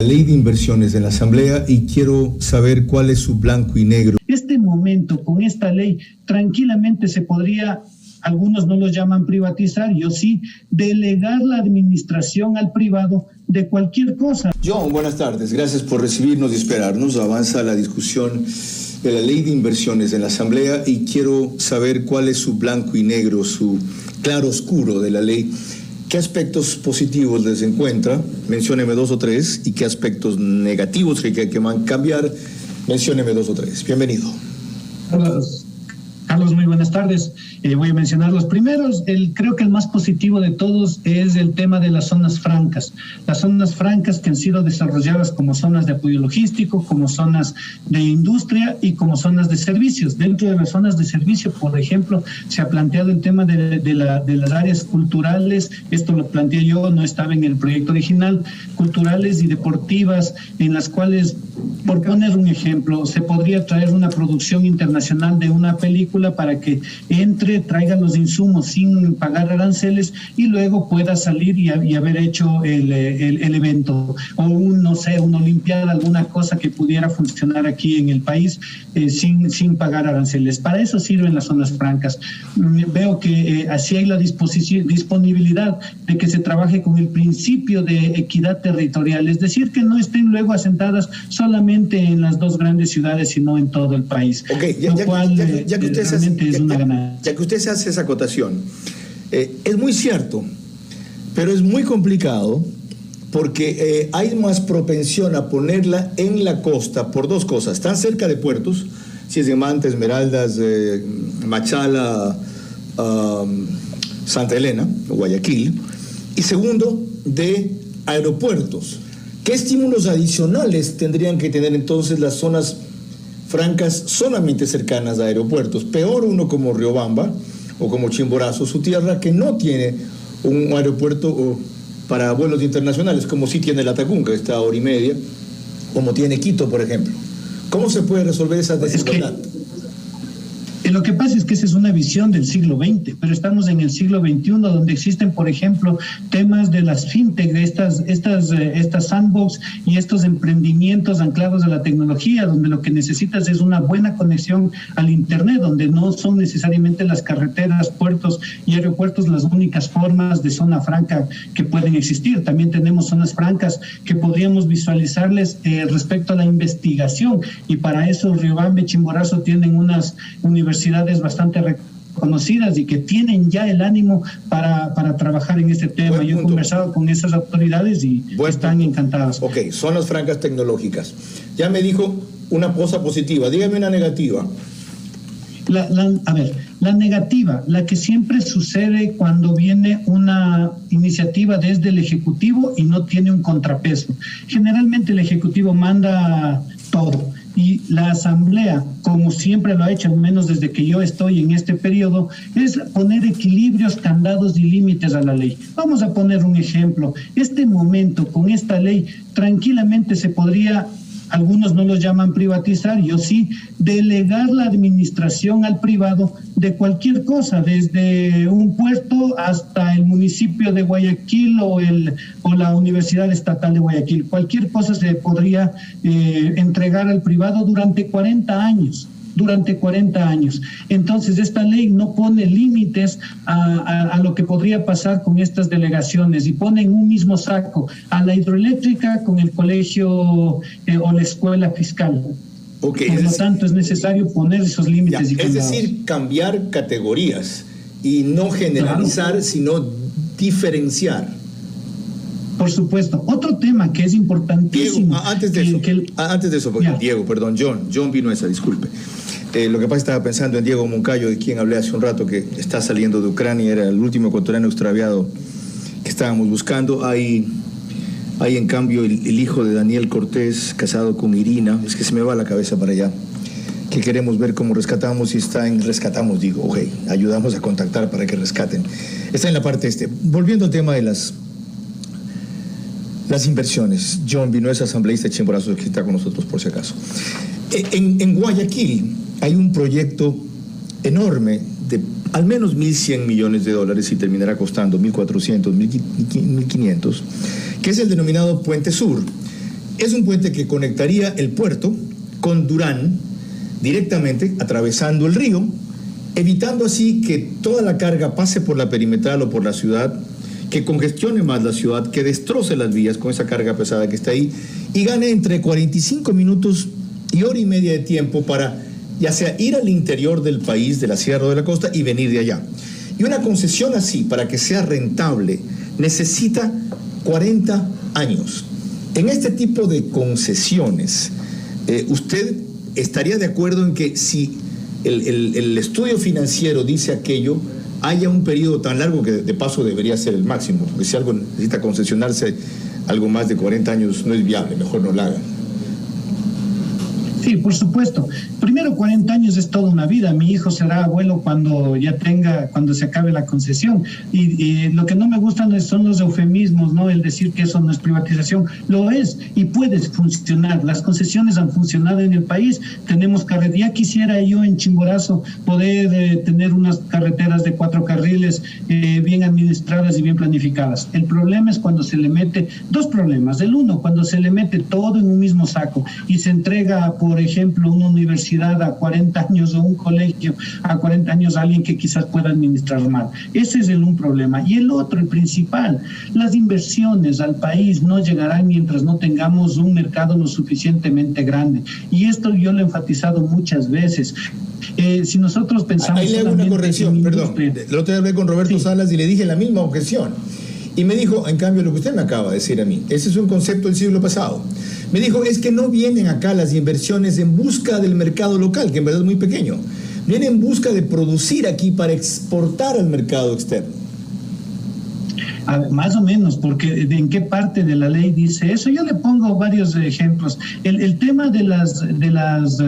La ley de inversiones en la Asamblea y quiero saber cuál es su blanco y negro. Este momento, con esta ley, tranquilamente se podría, algunos no lo llaman privatizar, yo sí, delegar la administración al privado de cualquier cosa. John, buenas tardes. Gracias por recibirnos y esperarnos. Avanza la discusión de la ley de inversiones en la Asamblea y quiero saber cuál es su blanco y negro, su claro oscuro de la ley. ¿Qué aspectos positivos les encuentra? Mencióneme 2 o 3. ¿Y qué aspectos negativos que hay que cambiar? Mencióneme 2 o 3. Bienvenido. Carlos, muy buenas tardes. Voy a mencionar los primeros. Creo que el más positivo de todos es el tema de las zonas francas. Las zonas francas que han sido desarrolladas como zonas de apoyo logístico, como zonas de industria y como zonas de servicios. Dentro de las zonas de servicio, por ejemplo, se ha planteado el tema de las áreas culturales. Esto lo planteé yo, no estaba en el proyecto original. Culturales y deportivas, en las cuales, por poner un ejemplo, se podría traer una producción internacional de una película para que entre, traiga los insumos sin pagar aranceles y luego pueda salir y haber hecho el evento, o no sé, una olimpiada, alguna cosa que pudiera funcionar aquí en el país sin pagar aranceles. Para eso sirven las zonas francas. Veo que así hay la disponibilidad de que se trabaje con el principio de equidad territorial, es decir, que no estén luego asentadas solamente en las 2 grandes ciudades, sino en todo el país. Okay, ya que usted se hace esa acotación, es muy cierto, pero es muy complicado porque hay más propensión a ponerla en la costa por 2 cosas. Tan cerca de puertos, si es de Manta, Esmeraldas, Machala, Santa Elena, o Guayaquil. Y segundo, de aeropuertos. ¿Qué estímulos adicionales tendrían que tener entonces las zonas francas solamente cercanas a aeropuertos? Peor uno como Riobamba o como Chimborazo, su tierra, que no tiene un aeropuerto para vuelos internacionales, como sí tiene la Tacunga, que está a 1:30, como tiene Quito, por ejemplo. ¿Cómo se puede resolver esa desigualdad? Lo que pasa es que esa es una visión del siglo XX, pero estamos en el siglo XXI, donde existen, por ejemplo, temas de las fintech, de estas sandbox y estos emprendimientos anclados a la tecnología, donde lo que necesitas es una buena conexión al internet, donde no son necesariamente las carreteras, puertos y aeropuertos las únicas formas de zona franca que pueden existir. También tenemos zonas francas que podríamos visualizarles respecto a la investigación, y para eso Riobamba y Chimborazo tienen unas universidades bastante reconocidas y que tienen ya el ánimo para trabajar en este tema. Yo he conversado con esas autoridades y están encantadas. Ok, son las francas tecnológicas. Ya me dijo una cosa positiva, dígame una negativa. La negativa, la que siempre sucede cuando viene una iniciativa desde el Ejecutivo y no tiene un contrapeso. Generalmente el Ejecutivo manda todo. Y la Asamblea, como siempre lo ha hecho, al menos desde que yo estoy en este periodo, es poner equilibrios, candados y límites a la ley. Vamos a poner un ejemplo. Este momento, con esta ley, tranquilamente se podría, algunos no los llaman privatizar, yo sí, delegar la administración al privado de cualquier cosa, desde un puerto hasta el municipio de Guayaquil o la Universidad Estatal de Guayaquil. Cualquier cosa se podría entregar al privado durante 40 años. Entonces, esta ley no pone límites a lo que podría pasar con estas delegaciones y pone en un mismo saco a la hidroeléctrica con el colegio o la escuela fiscal. Okay, por lo tanto, es necesario poner esos límites. Es decir, cambiar categorías y no generalizar, claro, sino diferenciar. Por supuesto. Otro tema que es importantísimo. Diego, antes de eso, Diego, perdón, John Vinuesa, disculpe. Lo que pasa es que estaba pensando en Diego Moncayo, de quien hablé hace un rato, que está saliendo de Ucrania, era el último ecuatoriano extraviado que estábamos buscando. Hay en cambio el hijo de Daniel Cortés, casado con Irina, es que se me va la cabeza para allá, que queremos ver cómo rescatamos, y está en rescatamos, digo, ok, ayudamos a contactar para que rescaten. Está en la parte Volviendo al tema de las inversiones, John Vinuesa, asambleísta de Chimborazo, que está con nosotros por si acaso. En Guayaquil hay un proyecto enorme de al menos $1.100 millones y terminará costando 1.400, 1.500, que es el denominado Puente Sur. Es un puente que conectaría el puerto con Durán directamente, atravesando el río, evitando así que toda la carga pase por la perimetral o por la ciudad, que congestione más la ciudad, que destroce las vías con esa carga pesada que está ahí y gane entre 45 minutos y hora y media de tiempo para ya sea ir al interior del país, de la sierra o de la costa, y venir de allá. Y una concesión así, para que sea rentable, necesita 40 años. En este tipo de concesiones, ¿usted estaría de acuerdo en que si el estudio financiero dice aquello, haya un periodo tan largo que de paso debería ser el máximo? Porque si algo necesita concesionarse algo más de 40 años no es viable, mejor no lo hagan. Sí, por supuesto. Primero, 40 años es toda una vida. Mi hijo será abuelo cuando se acabe la concesión. Y lo que no me gustan son los eufemismos, ¿no? El decir que eso no es privatización. Lo es y puede funcionar. Las concesiones han funcionado en el país. Tenemos carreteras. Ya quisiera yo en Chimborazo poder tener unas carreteras de 4 carriles bien administradas y bien planificadas. El problema es cuando se le mete, dos problemas. El uno, cuando se le mete todo en un mismo saco y se entrega, por ejemplo, una universidad a 40 años o un colegio a 40 años a alguien que quizás pueda administrar mal. Ese es un problema. Y el otro, el principal, las inversiones al país no llegarán mientras no tengamos un mercado lo suficientemente grande. Y esto yo lo he enfatizado muchas veces. Si nosotros pensamos... Ahí le hago una corrección, perdón. El otro día hablé con Roberto Salas y le dije la misma objeción. Y me dijo, en cambio, lo que usted me acaba de decir a mí, ese es un concepto del siglo pasado. Me dijo, es que no vienen acá las inversiones en busca del mercado local, que en verdad es muy pequeño. Vienen en busca de producir aquí para exportar al mercado externo. Más o menos, porque ¿en qué parte de la ley dice eso? Yo le pongo varios ejemplos. El tema de las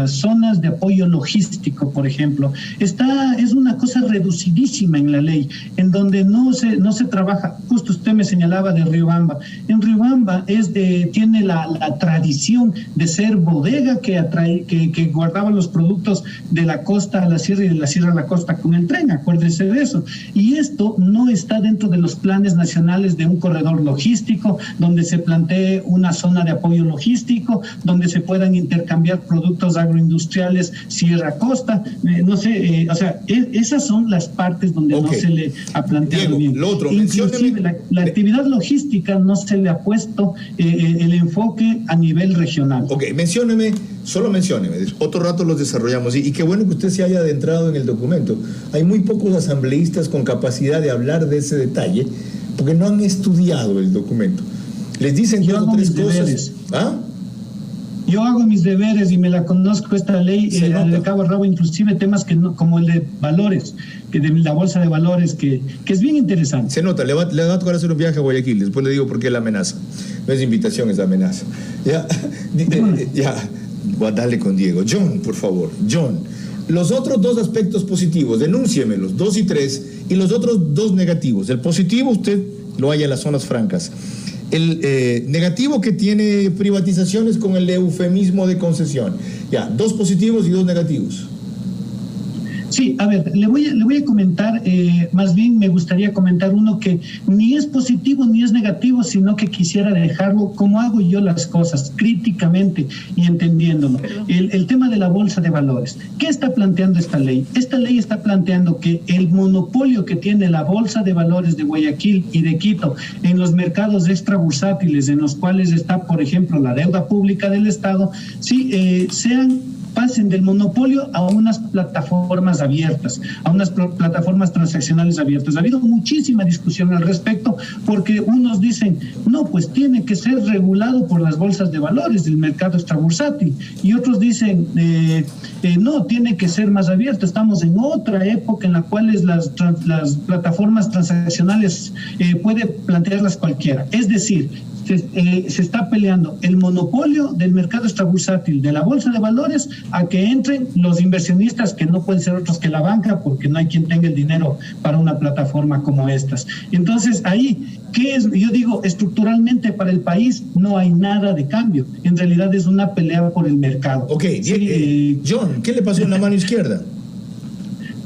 zonas de apoyo logístico, por ejemplo, es una cosa reducidísima en la ley, en donde no se trabaja. Justo usted me señalaba de Riobamba. En Riobamba tiene la tradición de ser bodega que guardaba los productos de la costa a la sierra y de la sierra a la costa con el tren, acuérdese de eso. Y esto no está dentro de los planes nacionales de un corredor logístico, donde se plantee una zona de apoyo logístico, donde se puedan intercambiar productos agroindustriales sierra-costa, esas son las partes donde no se le ha planteado Diego, bien. Lo otro, inclusive la actividad logística no se le ha puesto el enfoque a nivel regional. Ok, solo mencióneme, otro rato los desarrollamos, y qué bueno que usted se haya adentrado en el documento. Hay muy pocos asambleístas con capacidad de hablar de ese detalle, porque no han estudiado el documento. Les dicen dos o tres cosas. ¿Ah? Yo hago mis deberes y me la conozco esta ley de cabo a rabo, inclusive temas que no, como el de valores, que de la bolsa de valores, que es bien interesante. Se nota, le va a tocar hacer un viaje a Guayaquil, después le digo por qué la amenaza. No es invitación, es amenaza. Voy a darle con Diego. John, por favor, John. Los otros dos aspectos positivos, denúnciemelos, 2 y 3, y los otros 2 negativos. El positivo usted lo halla en las zonas francas. El negativo que tiene privatizaciones con el eufemismo de concesión. 2 positivos y 2 negativos. Sí, a ver, le voy a comentar, más bien me gustaría comentar uno que ni es positivo ni es negativo, sino que quisiera dejarlo como hago yo las cosas, críticamente y entendiéndolo. El tema de la bolsa de valores. ¿Qué está planteando esta ley? Esta ley está planteando que el monopolio que tiene la bolsa de valores de Guayaquil y de Quito en los mercados extrabursátiles, en los cuales está, por ejemplo, la deuda pública del Estado, pasen del monopolio a unas plataformas abiertas, a unas plataformas transaccionales abiertas. Ha habido muchísima discusión al respecto, porque unos dicen, no, pues tiene que ser regulado por las bolsas de valores del mercado extrabursátil, y otros dicen, no, tiene que ser más abierto. Estamos en otra época en la cual las plataformas transaccionales puede plantearlas cualquiera. Es decir, se está peleando el monopolio del mercado extrabursátil de la bolsa de valores a que entren los inversionistas, que no pueden ser otros que la banca, porque no hay quien tenga el dinero para una plataforma como estas. Entonces ahí, ¿qué es? Yo digo, estructuralmente para el país no hay nada de cambio. En realidad es una pelea por el mercado. Ok, John, ¿qué le pasó en la mano izquierda?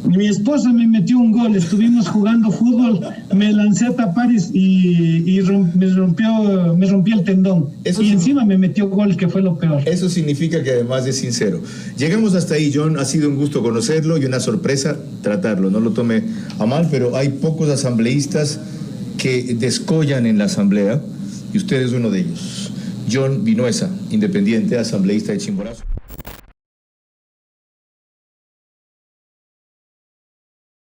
Mi esposa me metió un gol, estuvimos jugando fútbol, me lancé a tapar me rompí el tendón. Eso y sí, encima me metió gol, que fue lo peor. Eso significa que además es sincero. Llegamos hasta ahí, John, ha sido un gusto conocerlo y una sorpresa tratarlo, no lo tome a mal, pero hay pocos asambleístas que descollan en la asamblea y usted es uno de ellos. John Vinuesa, independiente, asambleísta de Chimborazo.